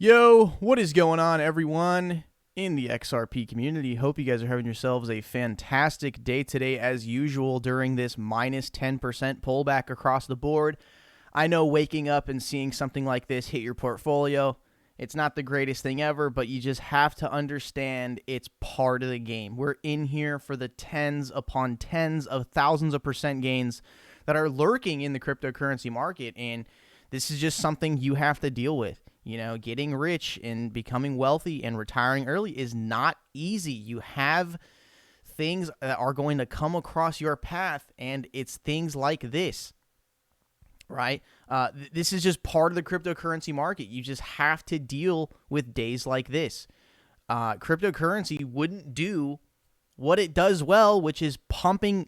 Yo, what is going on, everyone in the XRP community? Hope you guys are having yourselves a fantastic day today, as usual, during this minus 10% pullback across the board. I know waking up and seeing something like this hit your portfolio, it's not the greatest thing ever, but you just have to understand it's part of the game. We're in here for the tens upon tens of thousands of percent gains that are lurking in the cryptocurrency market, and this is just something you have to deal with. You know, getting rich and becoming wealthy and retiring early is not easy. You have things that are going to come across your path, and it's things like this, right? This is just part of the cryptocurrency market. You just have to deal with days like this. Cryptocurrency wouldn't do what it does well, which is pumping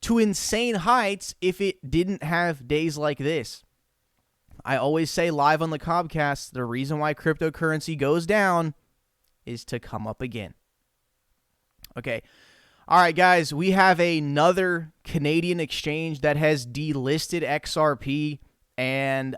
to insane heights, if it didn't have days like this. I always say live on the Cobcast, the reason why cryptocurrency goes down is to come up again. Okay. All right, guys, we have another Canadian exchange that has delisted XRP, and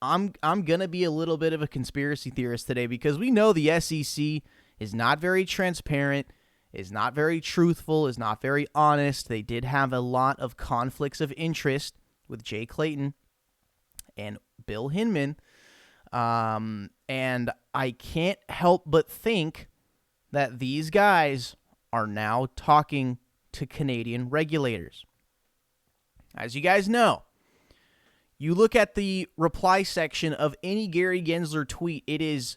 I'm going to be a little bit of a conspiracy theorist today, because we know the SEC is not very transparent, is not very truthful, is not very honest. They did have a lot of conflicts of interest with Jay Clayton and Bill Hinman, and I can't help but think that these guys are now talking to Canadian regulators. As you guys know, you look at the reply section of any Gary Gensler tweet, it is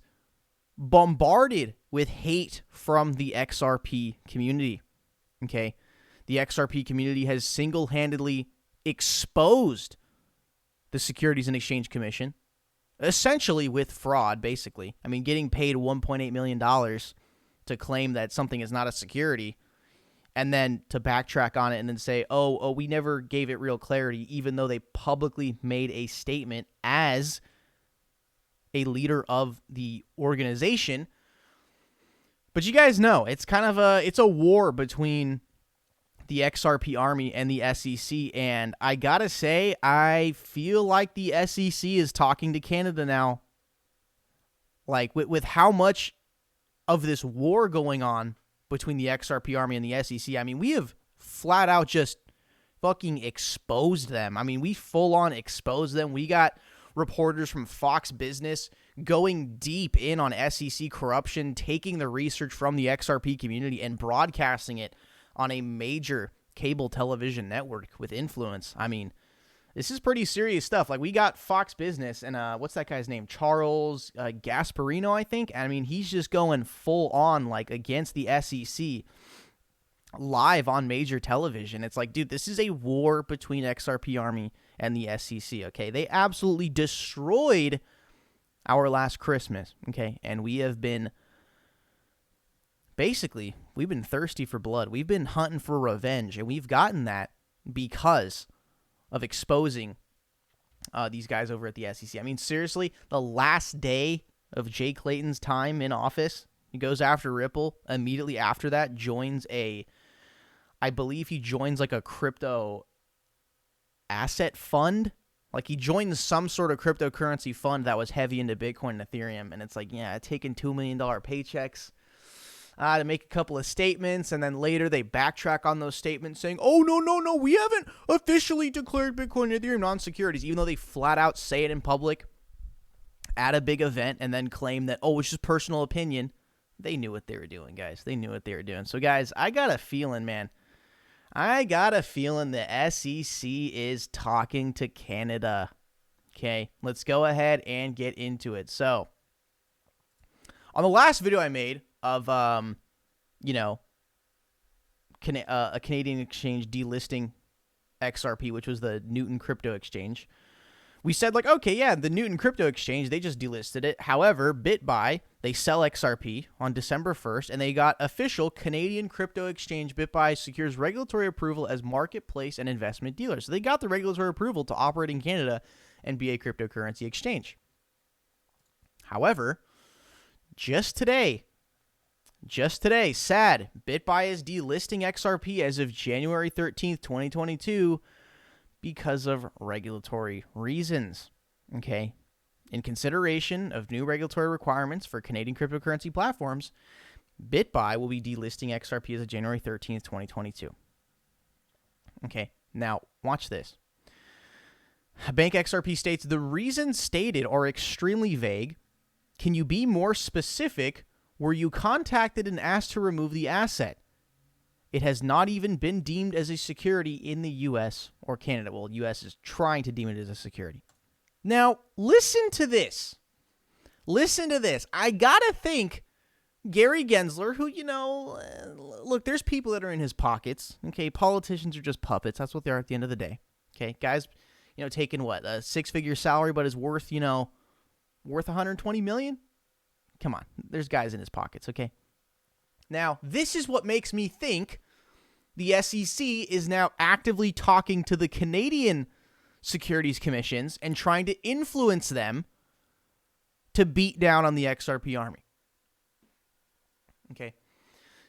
bombarded with hate from the XRP community. Okay, the XRP community has single-handedly exposed the Securities and Exchange Commission, essentially with fraud, basically. I mean, getting paid $1.8 million to claim that something is not a security, and then to backtrack on it and then say, oh, we never gave it real clarity, even though they publicly made a statement as a leader of the organization. But you guys know, it's kind of it's a war between the XRP Army and the SEC, and I gotta say, I feel like the SEC is talking to Canada now. Like, with how much of this war going on between the XRP Army and the SEC, I mean, we have flat out just fucking exposed them. I mean, we full on exposed them. We got reporters from Fox Business going deep in on SEC corruption, taking the research from the XRP community and broadcasting it on a major cable television network with influence. I mean, this is pretty serious stuff. Like, we got Fox Business and what's that guy's name? Charles Gasparino, I think. I mean, he's just going full on, like, against the SEC live on major television. It's like, dude, this is a war between XRP Army and the SEC, okay? They absolutely destroyed our last Christmas, okay? And we have been basically, we've been thirsty for blood. We've been hunting for revenge, and we've gotten that because of exposing these guys over at the SEC. I mean, seriously, the last day of Jay Clayton's time in office, he goes after Ripple. Immediately after that, I believe he joins like a crypto asset fund. Like, he joined some sort of cryptocurrency fund that was heavy into Bitcoin and Ethereum, and it's like, yeah, taking $2 million paychecks to make a couple of statements, and then later they backtrack on those statements saying, oh, no, we haven't officially declared Bitcoin and Ethereum non-securities, even though they flat out say it in public at a big event and then claim that, oh, it's just personal opinion. They knew what they were doing, guys. They knew what they were doing. So, guys, I got a feeling, man. I got a feeling the SEC is talking to Canada. Okay, let's go ahead and get into it. So, on the last video I made of, a Canadian exchange delisting XRP, which was the Newton Crypto Exchange, we said, like, okay, yeah, the Newton Crypto Exchange, they just delisted it. However, BitBuy, they sell XRP on December 1st, and they got official Canadian Crypto Exchange. BitBuy secures regulatory approval as marketplace and investment dealer. So they got the regulatory approval to operate in Canada and be a cryptocurrency exchange. However, just today, sad, BitBuy is delisting XRP as of January 13th, 2022 because of regulatory reasons. Okay? In consideration of new regulatory requirements for Canadian cryptocurrency platforms, BitBuy will be delisting XRP as of January 13th, 2022. Okay, now watch this. Bank XRP states, the reasons stated are extremely vague. Can you be more specific? Were you contacted and asked to remove the asset? It has not even been deemed as a security in the U.S. or Canada. Well, U.S. is trying to deem it as a security. Now, listen to this. Listen to this. I gotta think Gary Gensler, who, look, there's people that are in his pockets. Okay, politicians are just puppets. That's what they are at the end of the day. Okay, guys, taking what, a six-figure salary, but is worth, worth 120 million? Come on, there's guys in his pockets, okay? Now, this is what makes me think the SEC is now actively talking to the Canadian securities commissions and trying to influence them to beat down on the XRP army. Okay.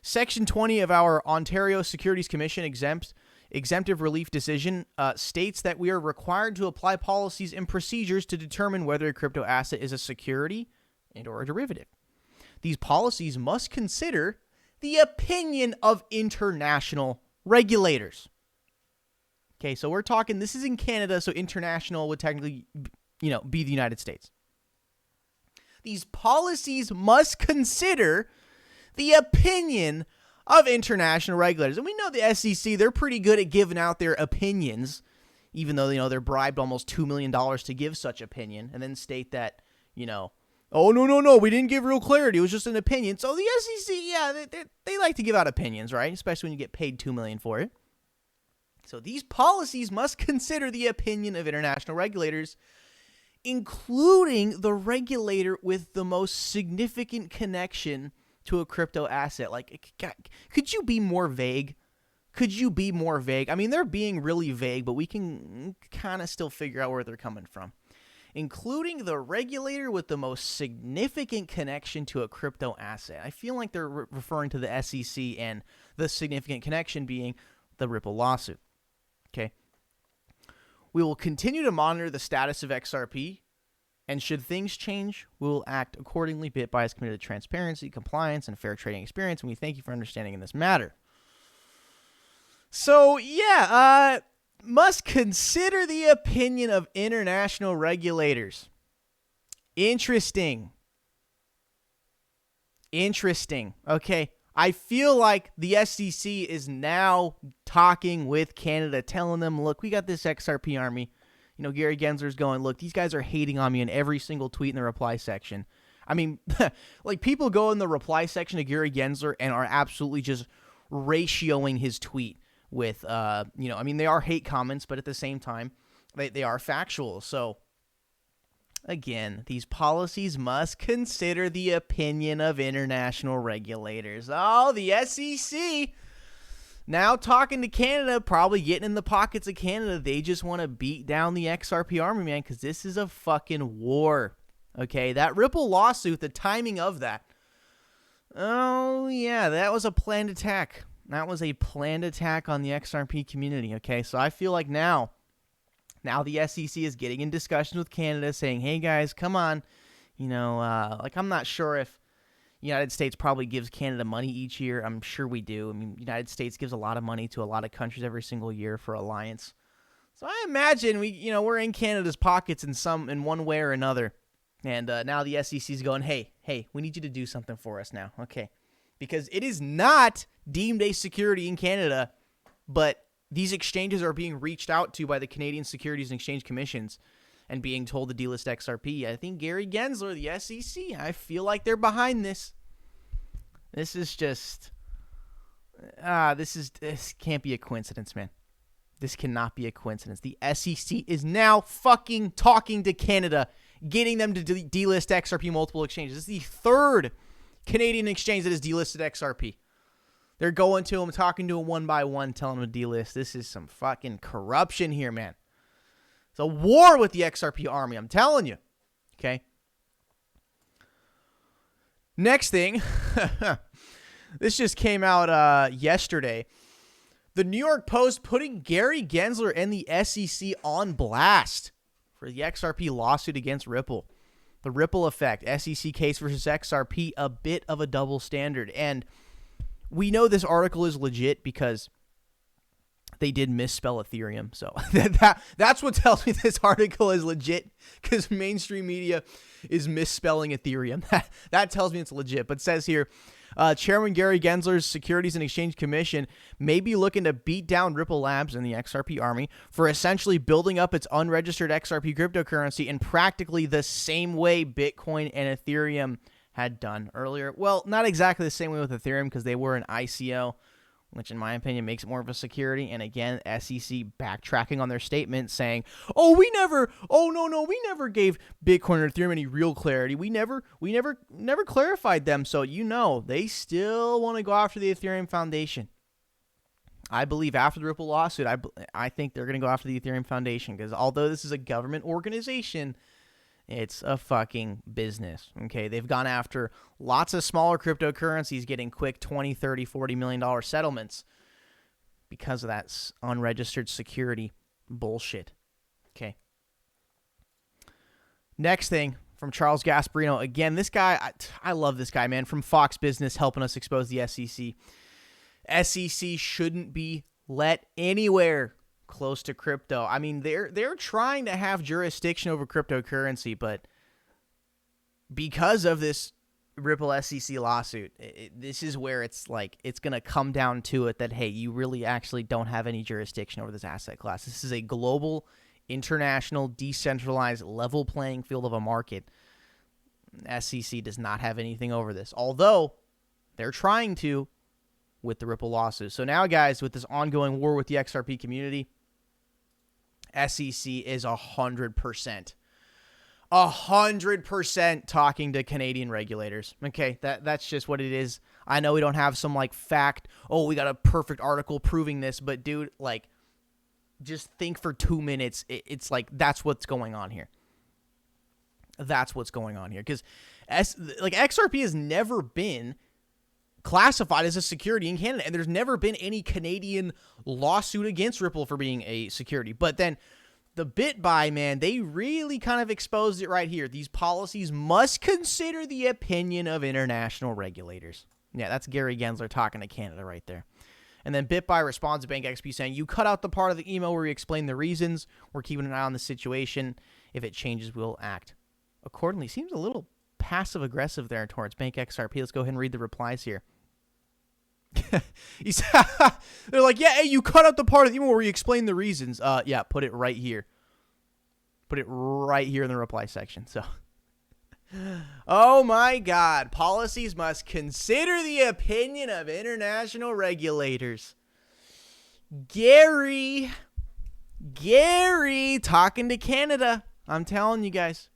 Section 20 of our Ontario Securities Commission exemptive relief decision states that we are required to apply policies and procedures to determine whether a crypto asset is a security and or a derivative. These policies must consider the opinion of international regulators. Okay, so we're talking, this is in Canada, so international would technically, be the United States. These policies must consider the opinion of international regulators. And we know the SEC, they're pretty good at giving out their opinions, even though, they're bribed almost $2 million to give such opinion, and then state that, oh, no, we didn't give real clarity. It was just an opinion. So the SEC, yeah, they like to give out opinions, right? Especially when you get paid $2 million for it. So these policies must consider the opinion of international regulators, including the regulator with the most significant connection to a crypto asset. Like, could you be more vague? Could you be more vague? I mean, they're being really vague, but we can kind of still figure out where they're coming from. Including the regulator with the most significant connection to a crypto asset. I feel like they're referring to the SEC and the significant connection being the Ripple lawsuit. Okay. We will continue to monitor the status of XRP, and should things change, we will act accordingly. BitBuy is committed to transparency, compliance, and fair trading experience, and we thank you for understanding in this matter. So, yeah, must consider the opinion of international regulators. Interesting. Okay. I feel like the SEC is now talking with Canada, telling them, look, we got this XRP army. Gary Gensler's going, look, these guys are hating on me in every single tweet in the reply section. I mean, like, people go in the reply section of Gary Gensler and are absolutely just ratioing his tweet with, they are hate comments, but at the same time, they are factual. So, again, these policies must consider the opinion of international regulators. Oh, the SEC now talking to Canada, probably getting in the pockets of Canada. They just want to beat down the XRP army, man, because this is a fucking war. Okay, that Ripple lawsuit, the timing of that. Oh, yeah, that was a planned attack. That was a planned attack on the XRP community, okay? So I feel like now the SEC is getting in discussions with Canada saying, hey, guys, come on. I'm not sure if United States probably gives Canada money each year. I'm sure we do. I mean, United States gives a lot of money to a lot of countries every single year for alliance. So I imagine we're in Canada's pockets in one way or another. And now the SEC is going, hey, we need you to do something for us now. Okay. Because it is not deemed a security in Canada, but these exchanges are being reached out to by the Canadian Securities and Exchange Commissions and being told to delist XRP. I think Gary Gensler, the SEC, I feel like they're behind this. This is just, this can't be a coincidence, man. This cannot be a coincidence. The SEC is now fucking talking to Canada, getting them to delist XRP multiple exchanges. This is the third Canadian exchange that has delisted XRP. They're going to them, talking to them one by one, telling them to delist. This is some fucking corruption here, man. It's a war with the XRP army, I'm telling you. Okay. Next thing, this just came out yesterday. The New York Post putting Gary Gensler and the SEC on blast for the XRP lawsuit against Ripple. The ripple effect, SEC case versus XRP, a bit of a double standard. And we know this article is legit because they did misspell Ethereum. So that's what tells me this article is legit, because mainstream media is misspelling Ethereum. That tells me it's legit. But it says here, Chairman Gary Gensler's Securities and Exchange Commission may be looking to beat down Ripple Labs and the XRP army for essentially building up its unregistered XRP cryptocurrency in practically the same way Bitcoin and Ethereum had done earlier. Well, not exactly the same way with Ethereum, because they were an ICO, which in my opinion makes it more of a security. And again, SEC backtracking on their statement saying, we never gave Bitcoin or Ethereum any real clarity. We never clarified them. So, they still want to go after the Ethereum Foundation. I believe after the Ripple lawsuit, I think they're going to go after the Ethereum Foundation, because although this is a government organization, it's a fucking business, okay? They've gone after lots of smaller cryptocurrencies getting quick $20, $30, $40 million settlements because of that unregistered security bullshit, okay? Next thing from Charles Gasparino. Again, this guy, I love this guy, man, from Fox Business, helping us expose the SEC. SEC shouldn't be let anywhere close to crypto. I mean, they're trying to have jurisdiction over cryptocurrency, but because of this Ripple SEC lawsuit, this is where it's like it's going to come down to it that, hey, you really actually don't have any jurisdiction over this asset class. This is a global, international, decentralized, level playing field of a market. SEC does not have anything over this, although they're trying to with the Ripple lawsuit. So now, guys, with this ongoing war with the XRP community, SEC is 100% talking to Canadian regulators. Okay, that's just what it is. I know we don't have some like fact, we got a perfect article proving this, but dude, like, just think for 2 minutes. It's like that's what's going on here. That's what's going on here, because XRP has never been classified as a security in Canada, and there's never been any Canadian lawsuit against Ripple for being a security. But then the BitBuy, man, they really kind of exposed it right here. These policies must consider the opinion of international regulators. Yeah, that's Gary Gensler talking to Canada right there. And then BitBuy responds to Bank XP saying, you cut out the part of the email where you explain the reasons. We're keeping an eye on the situation. If it changes, we'll act accordingly. Seems a little passive-aggressive there towards Bank XRP. Let's go ahead and read the replies here. They're like, yeah, hey, you cut out the part of the email where you explain the reasons. Yeah, put it right here. Put it right here in the reply section. So, oh my God, policies must consider the opinion of international regulators. Gary talking to Canada. I'm telling you guys.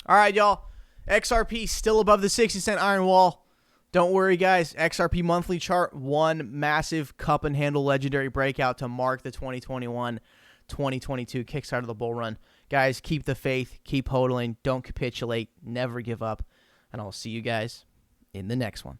All right, y'all. XRP still above the 60-cent iron wall. Don't worry, guys. XRP monthly chart, one massive cup and handle legendary breakout to mark the 2021-2022 kickstart of the bull run. Guys, keep the faith, keep hodling, don't capitulate, never give up, and I'll see you guys in the next one.